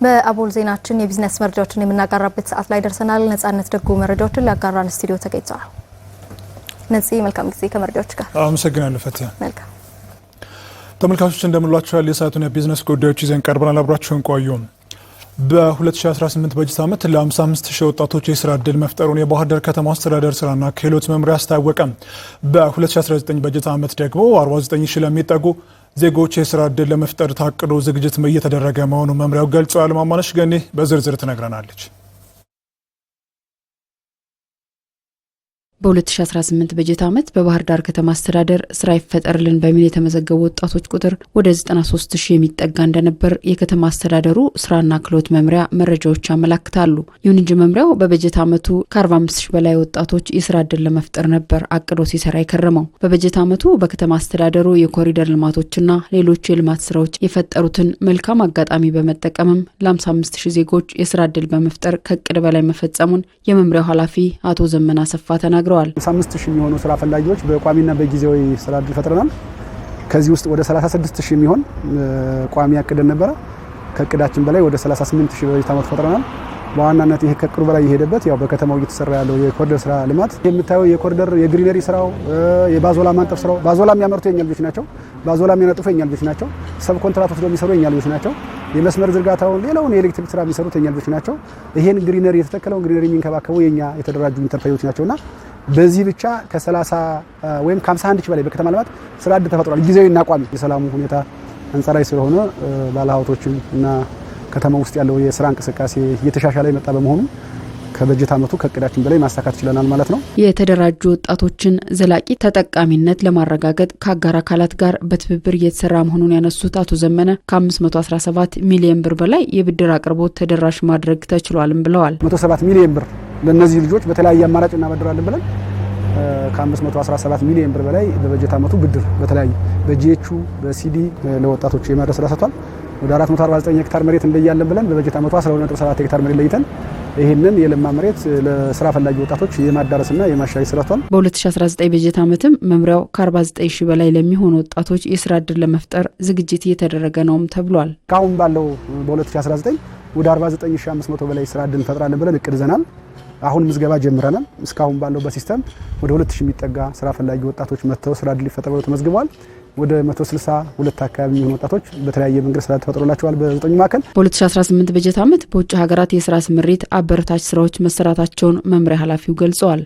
በአቦል ዜናችን የቢዝነስ መረጃዎችን የምናጋራበት ሰዓት ላይ ደርሰናል። ነጻነት ደጉ መረጃዎችን ሊያጋራን ስቱዲዮ ተገኝቷል። ነጽ መልካም ጊዜ ከመረጃዎች ጋር አመሰግናለሁ ፈትያ። መልካም ተመልካቾች እንደምንላችኋል። የሰዓቱን የቢዝነስ ጉዳዮች ይዘን ቀርበናል። አብራችሁን ቆዩ። በ2018 በጀት ዓመት ለ55 ሺህ ወጣቶች የስራ ዕድል መፍጠሩን የባህር ዳር ከተማ አስተዳደር ስራና ክህሎት መምሪያ አስታወቀ። በ2019 በጀት ዓመት ደግሞ 49 ሺህ ለሚጠጉ ዜጎች የስራ ዕድል ለመፍጠር ታቅዶ ዝግጅት እየተደረገ መሆኑን መምሪያው ገልጿል። ማማነሽ ገኔ በዝርዝር ትነግረናለች። በ2018 በጀት ዓመት በባህር ዳር ከተማ አስተዳደር ስራ ይፈጠርልን በሚል የተመዘገቡ ወጣቶች ቁጥር ወደ 93 ሺህ የሚጠጋ እንደነበር የከተማ አስተዳደሩ ስራና ክህሎት መምሪያ መረጃዎች ያመለክታሉ። ይሁን እንጂ መምሪያው በበጀት ዓመቱ ከ45 ሺህ በላይ ወጣቶች የስራ ዕድል ለመፍጠር ነበር አቅዶ ሲሰራ የከረመው። በበጀት ዓመቱ በከተማ አስተዳደሩ የኮሪደር ልማቶችና ሌሎች የልማት ስራዎች የፈጠሩትን መልካም አጋጣሚ በመጠቀምም ለ55 ሺህ ዜጎች የስራ ዕድል በመፍጠር ከእቅድ በላይ መፈጸሙን የመምሪያው ኃላፊ አቶ ዘመና ሰፋ ተናግረዋል። 55 ሺህ የሚሆኑ ስራ ፈላጊዎች በቋሚና በጊዜያዊ ስራ ዕድል ፈጥረናል። ከዚህ ውስጥ ወደ 36 ሺህ የሚሆን ቋሚ አቅደን ነበር። ከእቅዳችን በላይ ወደ 38 ሺህ በጀት ዓመት ፈጥረናል። በዋናነት ይሄ ከእቅዱ በላይ የሄደበት ያው በከተማው እየተሰራ ያለው የኮሪደር ስራ ልማት የምታየው የኮሪደር የግሪነሪ ስራው የባዞላ ማንጠፍ ስራው ባዞላ የሚያመርቱ የኛ ልጆች ናቸው። ባዞላ የሚያነጥፉ የኛ ልጆች ናቸው። ሰብ ኮንትራት ወስደው የሚሰሩ የኛ ልጆች ናቸው። የመስመር ዝርጋታውን ሌላውን የኤሌክትሪክ ስራ የሚሰሩት የኛ ልጆች ናቸው። ይሄን ግሪነሪ የተተከለውን ግሪነሪ የሚንከባከቡ የኛ የተደራጁ ኢንተርፕራይዞች ናቸውና በዚህ ብቻ ከ30 ወይም ከ51 ሺህ በላይ በከተማ ልማት ስራ ዕድል ተፈጥሯል። ጊዜያዊና ቋሚ የሰላሙ ሁኔታ አንጻራዊ ስለሆነ ባለሀብቶችን እና ከተማ ውስጥ ያለው የስራ እንቅስቃሴ እየተሻሻለ የመጣ በመሆኑ ከበጀት ዓመቱ ከእቅዳችን በላይ ማሳካት ችለናል ማለት ነው። የተደራጁ ወጣቶችን ዘላቂ ተጠቃሚነት ለማረጋገጥ ከአጋር አካላት ጋር በትብብር እየተሰራ መሆኑን ያነሱት አቶ ዘመነ ከ517 ሚሊዮን ብር በላይ የብድር አቅርቦት ተደራሽ ማድረግ ተችሏልም ብለዋል። 107 ሚሊዮን ብር ለነዚህ ልጆች በተለያየ አማራጭ እናበድራለን ብለን ከ517 ሚሊዮን ብር በላይ በበጀት ዓመቱ ብድር በተለያየ በጂኤቹ በሲዲ ለወጣቶች የማድረስ ስራ ሰጥቷል። ወደ 449 ሄክታር መሬት እንለያለን ብለን በበጀት ዓመቱ 12.7 ሄክታር መሬት ለይተን ይህንን የለማ መሬት ለስራ ፈላጊ ወጣቶች የማዳረስና የማሻሻል ስራ ተዋል። በ2019 በጀት ዓመትም መምሪያው ከ49 ሺህ በላይ ለሚሆኑ ወጣቶች የስራ ዕድል ለመፍጠር ዝግጅት እየተደረገ ነውም ተብሏል። ካሁን ባለው በ2019 ወደ 49500 በላይ ስራ ዕድል እንፈጥራለን ብለን እቅድ ይዘናል። አሁን ምዝገባ ጀምረናል። እስካሁን ባለው በሲስተም ወደ 2000 የሚጠጋ ስራ ፈላጊ ወጣቶች መጥተው ስራ ዕድል ይፈጠራሉ ተመዝግበዋል። ወደ 162 አካባቢ የሚሆኑ ወጣቶች በተለያየ መንገድ ስራ ተፈጥሮላቸዋል በ9 ማዕከል። በ2018 በጀት ዓመት በውጭ ሀገራት የስራ ስምሪት አበረታች ስራዎች መሰራታቸውን መምሪያ ኃላፊው ገልጸዋል።